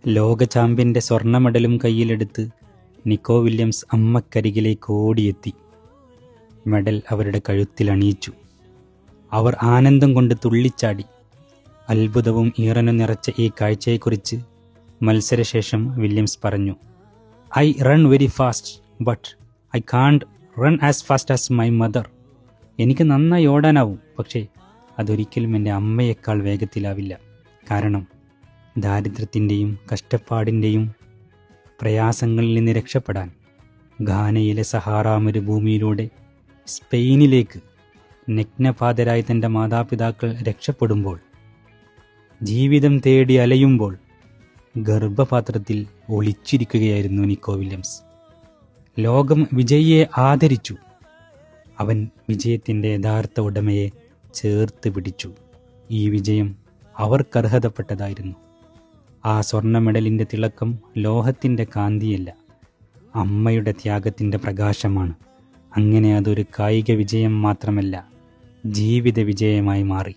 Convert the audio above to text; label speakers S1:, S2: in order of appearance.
S1: ലോക ചാമ്പ്യന്റെ സ്വർണ്ണ മെഡലും കയ്യിലെടുത്ത് നിക്കോ വില്യംസ് അമ്മക്കരികിലേക്ക് ഓടിയെത്തി. മെഡൽ അവരുടെ കഴുത്തിൽ അണിയിച്ചു. അവർ ആനന്ദം കൊണ്ട് തുള്ളിച്ചാടി. അത്ഭുതവും ഈറനും നിറച്ച ഈ കാഴ്ചയെക്കുറിച്ച് മത്സരശേഷം വില്യംസ് പറഞ്ഞു, "I run very fast, but I can't run as fast as my mother." എനിക്ക് നന്നായി ഓടാനാവും, പക്ഷേ അതൊരിക്കലും എൻ്റെ അമ്മയേക്കാൾ വേഗത്തിലാവില്ല. കാരണം ദാരിദ്ര്യത്തിൻ്റെയും കഷ്ടപ്പാടിൻ്റെയും പ്രയാസങ്ങളിൽ നിന്ന് രക്ഷപ്പെടാൻ ഘാനയിലെ സഹാറ മരുഭൂമിയിലൂടെ സ്പെയിനിലേക്ക് നഗ്നപാതരായി തൻ്റെ മാതാപിതാക്കൾ രക്ഷപ്പെടുമ്പോൾ, ജീവിതം തേടി അലയുമ്പോൾ ഗർഭപാത്രത്തിൽ ഒളിച്ചിരിക്കുകയായിരുന്നു നിക്കോ വില്യംസ്. ലോകം വിജയിയെ ആദരിച്ചു. അവൻ വിജയത്തിൻ്റെ യഥാർത്ഥ ഉടമയെ ചേർത്ത് പിടിച്ചു. ഈ വിജയം അവർക്കർഹതപ്പെട്ടതായിരുന്നു. ആ സ്വർണ്ണ മെഡലിൻ്റെ തിളക്കം ലോഹത്തിൻ്റെ കാന്തിയല്ല, അമ്മയുടെ ത്യാഗത്തിൻ്റെ പ്രകാശമാണ്. അങ്ങനെ അതൊരു കായിക വിജയം മാത്രമല്ല, ജീവിത വിജയമായി മാറി.